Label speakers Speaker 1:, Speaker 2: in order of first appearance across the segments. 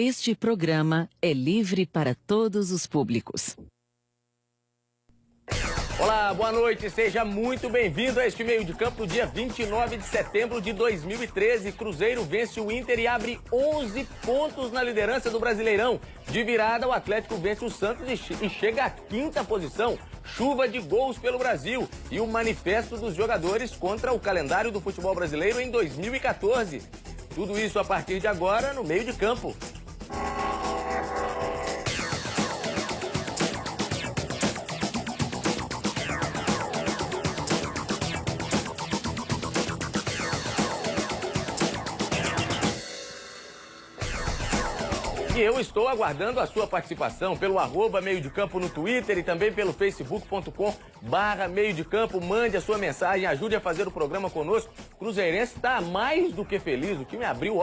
Speaker 1: Este programa é livre para todos os públicos.
Speaker 2: Olá, boa noite, seja muito bem-vindo a este meio de campo do dia 29 de setembro de 2013. Cruzeiro vence o Inter e abre 11 pontos na liderança do Brasileirão. De virada, o Atlético vence o Santos e chega à quinta posição. Chuva de gols pelo Brasil e o manifesto dos jogadores contra o calendário do futebol brasileiro em 2014. Tudo isso a partir de agora no meio de campo. E eu estou aguardando a sua participação pelo @meio de campo no Twitter e também pelo facebook.com/meio de campo. Mande a sua mensagem, ajude a fazer o programa conosco. O Cruzeirense está mais do que feliz. O time abriu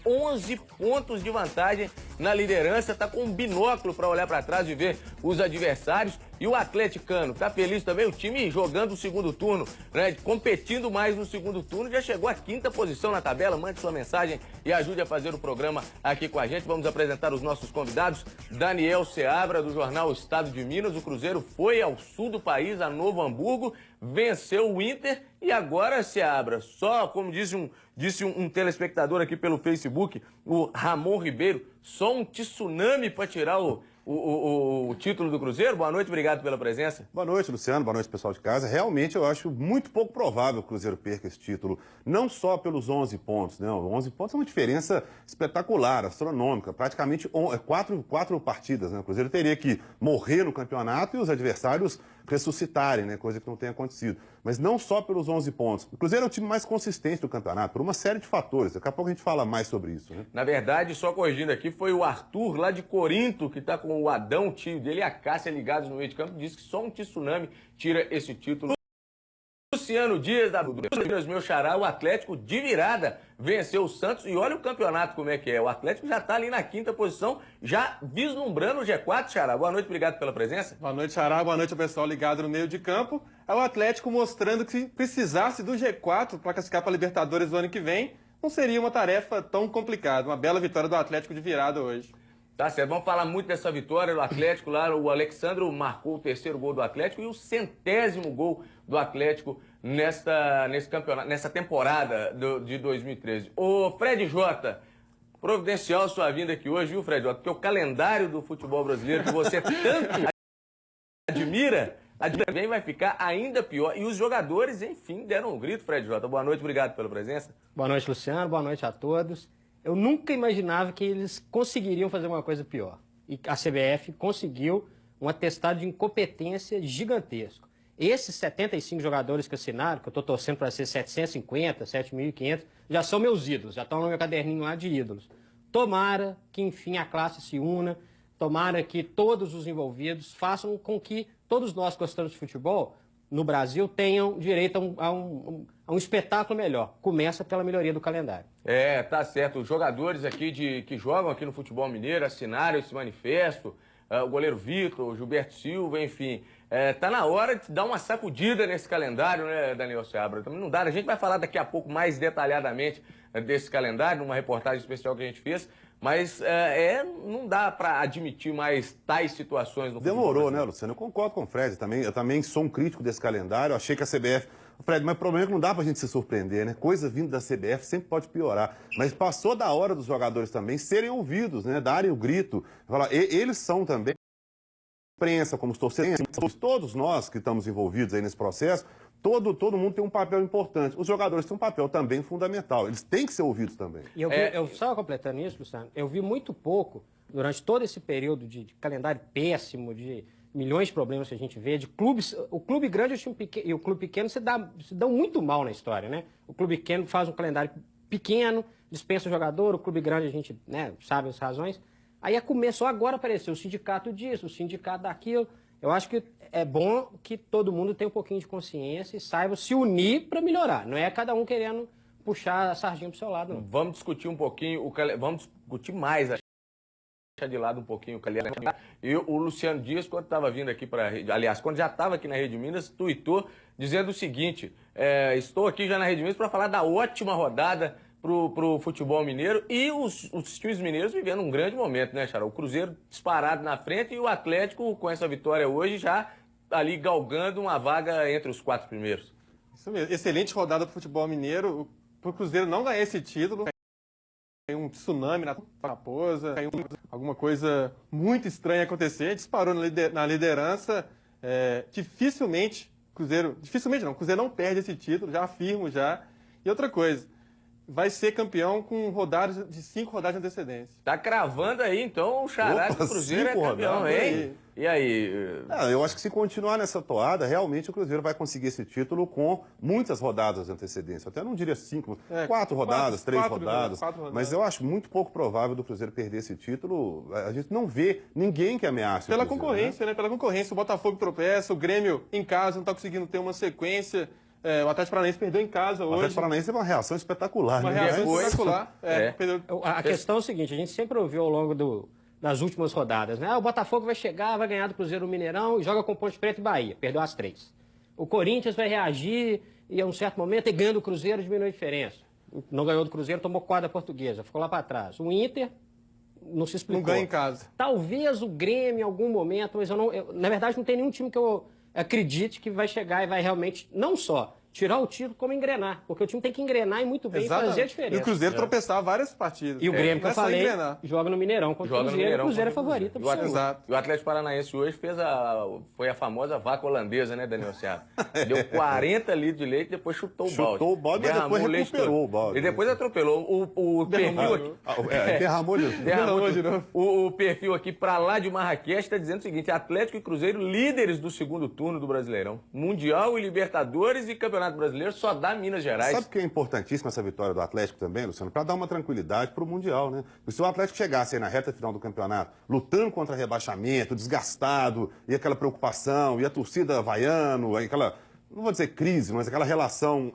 Speaker 2: 11 pontos de vantagem na liderança, está com um binóculo para olhar para trás e ver os adversários. E o atleticano está feliz também, o time jogando o segundo turno, né, competindo mais no segundo turno, já chegou à quinta posição na tabela. Mande sua mensagem e ajude a fazer o programa aqui com a gente. Vamos apresentar os nossos convidados. Daniel Seabra, do jornal Estado de Minas. O Cruzeiro foi ao sul do país, a Novo Hamburgo, venceu o Inter e agora, Seabra, só, como disse um telespectador aqui pelo Facebook, o Ramon Ribeiro, só um tsunami para tirar o título do Cruzeiro. Boa noite, obrigado pela presença.
Speaker 3: Boa noite, Luciano, boa noite, pessoal de casa. Realmente eu acho muito pouco provável que o Cruzeiro perca esse título, não só pelos 11 pontos, né? 11 pontos é uma diferença espetacular, astronômica, praticamente quatro partidas, né? O Cruzeiro teria que morrer no campeonato e os adversários ressuscitarem, né? Coisa que não tem acontecido. Mas não só pelos 11 pontos. O Cruzeiro é o time mais consistente do campeonato, por uma série de fatores. Daqui a pouco a gente fala mais sobre isso, né?
Speaker 2: Na verdade, só corrigindo aqui, foi o Arthur, lá de Corinto, que está com o Adão, o tio dele, e a Cássia ligados no meio de campo, disse que só um tsunami tira esse título. Luciano Dias, da meu xará, o Atlético de virada venceu o Santos. E olha o campeonato como é que é. O Atlético já está ali na quinta posição, já vislumbrando o G4, xará. Boa noite, obrigado pela presença.
Speaker 4: Boa noite, xará. Boa noite ao pessoal ligado no meio de campo. É o Atlético mostrando que se precisasse do G4 para classificar para a Libertadores do ano que vem, não seria uma tarefa tão complicada. Uma bela vitória do Atlético de virada hoje.
Speaker 2: Tá certo, vamos falar muito dessa vitória do Atlético lá. O Alexandro marcou o terceiro gol do Atlético e o 100º gol do Atlético nesse campeonato, nessa temporada de 2013. Ô Fred Jota, providencial sua vinda aqui hoje, viu, Fred Jota? Porque o calendário do futebol brasileiro que você tanto admira também vai ficar ainda pior. E os jogadores, enfim, deram um grito, Fred Jota. Boa noite, obrigado pela presença.
Speaker 5: Boa noite, Luciano. Boa noite a todos. Eu nunca imaginava que eles conseguiriam fazer uma coisa pior. E a CBF conseguiu um atestado de incompetência gigantesco. Esses 75 jogadores que assinaram, que eu estou torcendo para ser 750, 7.500, já são meus ídolos, já estão no meu caderninho lá de ídolos. Tomara que, enfim, a classe se una, tomara que todos os envolvidos façam com que todos nós que gostamos de futebol no Brasil tenham direito a um espetáculo melhor. Começa pela melhoria do calendário.
Speaker 2: É, tá certo. Os jogadores aqui que jogam aqui no futebol mineiro assinaram esse manifesto. O goleiro Vitor, o Gilberto Silva, enfim. Tá na hora de dar uma sacudida nesse calendário, né, Daniel Seabra? Não dá. A gente vai falar daqui a pouco mais detalhadamente desse calendário, numa reportagem especial que a gente fez. Mas não dá para admitir mais tais situações no futebol.
Speaker 3: Demorou, né, Luciano? Eu concordo com o Fred também. Eu também sou um crítico desse calendário. Achei que a CBF... Fred, mas o problema é que não dá pra gente se surpreender, né? Coisa vindo da CBF sempre pode piorar. Mas passou da hora dos jogadores também serem ouvidos, né? Darem o grito. Eles são também imprensa, como os torcedores, todos nós que estamos envolvidos aí nesse processo, todo mundo tem um papel importante. Os jogadores têm um papel também fundamental. Eles têm que ser ouvidos também.
Speaker 5: E eu só completando isso, Luciano, eu vi muito pouco, durante todo esse período de calendário péssimo, de milhões de problemas que a gente vê, de clubes. O clube grande e o clube pequeno se dão muito mal na história, né? O clube pequeno faz um calendário pequeno, dispensa o jogador, o clube grande a gente, né, sabe as razões. Aí começou agora a aparecer o sindicato disso, o sindicato daquilo. Eu acho que é bom que todo mundo tenha um pouquinho de consciência e saiba se unir para melhorar. Não é cada um querendo puxar a sardinha pro seu lado, não.
Speaker 2: Vamos discutir um pouquinho, vamos discutir mais, deixar de lado um pouquinho o calendário. E o Luciano Dias, quando estava vindo aqui aliás, quando já estava aqui na Rede Minas, tuitou dizendo o seguinte: estou aqui já na Rede Minas para falar da ótima rodada pro futebol mineiro e os times mineiros vivendo um grande momento, né, Xará? O Cruzeiro disparado na frente e o Atlético, com essa vitória hoje, já ali galgando uma vaga entre os 4 primeiros.
Speaker 4: Isso mesmo. Excelente rodada pro futebol mineiro. Pro Cruzeiro não ganhar esse título, caiu um tsunami na Raposa, caiu alguma coisa muito estranha acontecer, disparou na liderança. Dificilmente não, o Cruzeiro não perde esse título, já afirmo já. E outra coisa, vai ser campeão com rodadas de 5 rodadas de antecedência.
Speaker 2: Tá cravando aí, então, o Xará que o Cruzeiro é campeão,
Speaker 3: rodadas,
Speaker 2: hein? E aí?
Speaker 3: Eu acho que se continuar nessa toada, realmente o Cruzeiro vai conseguir esse título com muitas rodadas de antecedência. Até não diria 5, 4 rodadas, 3 rodadas. Mas eu acho muito pouco provável do Cruzeiro perder esse título. A gente não vê ninguém que ameace
Speaker 4: Pela
Speaker 3: o Cruzeiro,
Speaker 4: concorrência, né? Pela concorrência. O Botafogo tropeça, o Grêmio em casa não está conseguindo ter uma sequência. O Atlético Paranaense perdeu em casa hoje.
Speaker 3: O Atlético Paranaense é uma reação espetacular.
Speaker 4: Uma
Speaker 3: né?
Speaker 4: reação espetacular.
Speaker 5: A questão é o seguinte, a gente sempre ouviu ao longo das últimas rodadas, né? O Botafogo vai chegar, vai ganhar do Cruzeiro no Mineirão e joga com Ponte Preta e Bahia, perdeu as 3. O Corinthians vai reagir e a um certo momento, e ganhando o Cruzeiro, diminui a diferença. Não ganhou do Cruzeiro, tomou 4 da Portuguesa, ficou lá para trás. O Inter não se explicou.
Speaker 4: Não ganha em casa.
Speaker 5: Talvez o Grêmio em algum momento, mas na verdade não tem nenhum time que eu acredite que vai chegar e vai realmente, não só tirar o título, como engrenar. Porque o time tem que engrenar e muito bem fazer a diferença.
Speaker 4: E o Cruzeiro tropeçar várias partidas.
Speaker 5: E o Grêmio, que eu falei, joga no Mineirão contra o Cruzeiro. E o Cruzeiro é favorito.
Speaker 2: E o Atlético Paranaense hoje foi a famosa vaca holandesa, né, Daniel Seabra? Deu 40 litros de leite e depois chutou o balde.
Speaker 3: Chutou o balde, mas depois recuperou o balde.
Speaker 2: E depois atropelou. O perfil aqui...
Speaker 3: Derramou de novo.
Speaker 2: O perfil aqui, pra lá de Marrakech, está dizendo o seguinte: Atlético e Cruzeiro, líderes do segundo turno do Brasileirão. Mundial e Libertadores e Campeonato Brasileiro só dá Minas Gerais.
Speaker 3: Sabe que é importantíssima essa vitória do Atlético também, Luciano? Para dar uma tranquilidade para o Mundial, né? Se o Atlético chegasse aí na reta final do campeonato, lutando contra rebaixamento, desgastado, e aquela preocupação, e a torcida havaiano, aquela, não vou dizer crise, mas aquela relação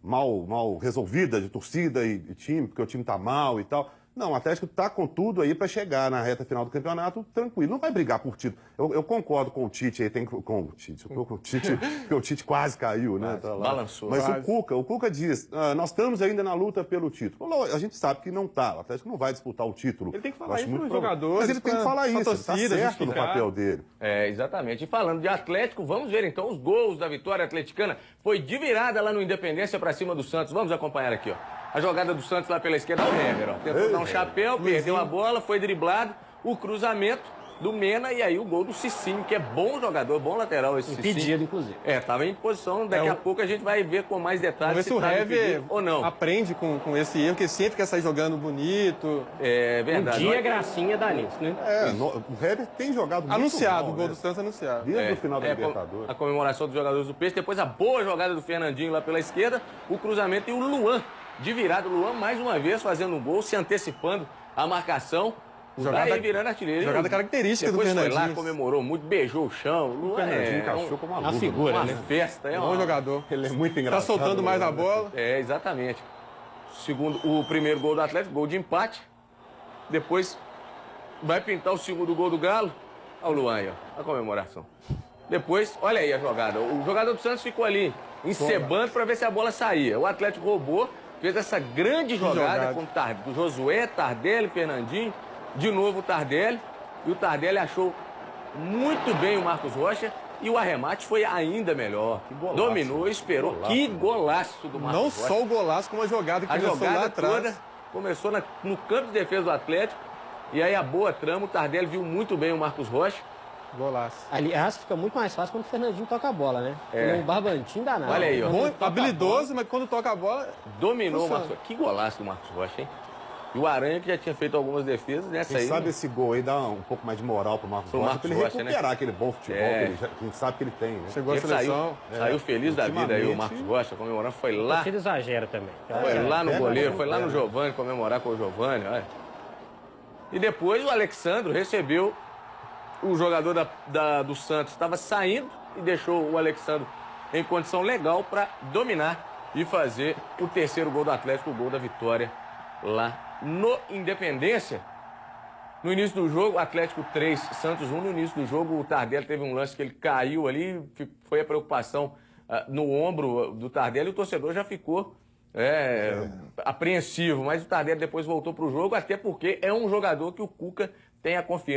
Speaker 3: mal resolvida de torcida e time, porque o time tá mal e tal. Não, o Atlético está com tudo aí para chegar na reta final do campeonato tranquilo. Não vai brigar por título. Eu concordo com o Tite aí, porque o Tite quase caiu, né? Tá lá.
Speaker 2: Balançou.
Speaker 3: Mas o Cuca diz, nós estamos ainda na luta pelo título. A gente sabe que não está. O Atlético não vai disputar o título.
Speaker 4: Ele tem que falar isso para os jogadores.
Speaker 3: Mas ele tem que falar isso, está certo no papel dele.
Speaker 2: Exatamente. E falando de Atlético, vamos ver então os gols da vitória atleticana. Foi de virada lá no Independência para cima do Santos. Vamos acompanhar aqui, ó. A jogada do Santos lá pela esquerda, o Hever, ó. Tentou dar um chapéu, perdeu a bola, foi driblado, o cruzamento do Mena e aí o gol do Cicinho, que é bom jogador, bom lateral esse Cicinho.
Speaker 5: Impedido, inclusive.
Speaker 2: Tava em posição, daqui a pouco a gente vai ver com mais detalhes
Speaker 4: se o Hever
Speaker 2: ou não.
Speaker 4: Aprende com esse erro, que sempre quer sair jogando bonito.
Speaker 2: É verdade.
Speaker 5: Um dia gracinha dá nisso, né?
Speaker 3: O Hever tem jogado muito
Speaker 4: anunciado,
Speaker 3: mal,
Speaker 4: o gol
Speaker 3: né?
Speaker 4: do Santos anunciado.
Speaker 3: Desde o final da Libertadores.
Speaker 2: A comemoração dos jogadores do Peixe, depois a boa jogada do Fernandinho lá pela esquerda, o cruzamento e o Luan. De virada, o Luan mais uma vez fazendo um gol, se antecipando a marcação. Daí virando artilheiro.
Speaker 4: Jogada característica do
Speaker 2: Fernandinho.
Speaker 4: Fernandinho.
Speaker 2: Foi lá, comemorou muito, beijou o chão. O Luan
Speaker 3: encaixou como uma
Speaker 5: figura,
Speaker 2: uma
Speaker 5: né?
Speaker 2: festa.
Speaker 4: Bom jogador.
Speaker 3: Ele é muito engraçado.
Speaker 4: Tá soltando mais a bola.
Speaker 2: Exatamente. O primeiro gol do Atlético, gol de empate. Depois vai pintar o segundo gol do Galo. Olha o Luan aí, ó, a comemoração. Depois, olha aí a jogada. O jogador do Santos ficou ali, encebando para ver se a bola saía. O Atlético roubou. Fez essa grande jogada com o Josué, Tardelli, Fernandinho. De novo o Tardelli. E o Tardelli achou muito bem o Marcos Rocha. E o arremate foi ainda melhor.
Speaker 3: Golaço,
Speaker 2: dominou, esperou.
Speaker 3: Golaço,
Speaker 2: que golaço do Marcos Rocha.
Speaker 4: Não só o golaço, como a jogada que começou lá atrás.
Speaker 2: Toda começou no campo de defesa do Atlético. E aí a boa trama. O Tardelli viu muito bem o Marcos Rocha.
Speaker 4: Golaço.
Speaker 5: Aliás, fica muito mais fácil quando o Fernandinho toca a bola, né? Ele é um barbantinho danado.
Speaker 2: Olha aí, ó.
Speaker 4: Bom, habilidoso, mas quando toca a bola...
Speaker 2: Dominou o Marcos Rocha. Que golaço do Marcos Rocha, hein? E o Aranha, que já tinha feito algumas defesas, nessa aí...
Speaker 3: sabe esse gol aí dá um pouco mais de moral pro Marcos Rocha, pra ele recuperar aquele bom futebol que a gente sabe que ele tem, né?
Speaker 4: Chegou a seleção.
Speaker 2: Saiu feliz da vida aí o Marcos Rocha, comemorando. Foi lá...
Speaker 5: Ele exagera também.
Speaker 2: Foi lá no goleiro, foi lá no Giovani, comemorar com o Giovani, olha. E depois o Alexandro recebeu... O jogador do Santos estava saindo e deixou o Alexandro em condição legal para dominar e fazer o terceiro gol do Atlético, o gol da vitória lá no Independência. No início do jogo, Atlético 3, Santos 1. No início do jogo, o Tardelli teve um lance que ele caiu ali, foi a preocupação no ombro do Tardelli e o torcedor já ficou apreensivo, mas o Tardelli depois voltou para o jogo, até porque é um jogador que o Cuca tem a confiança.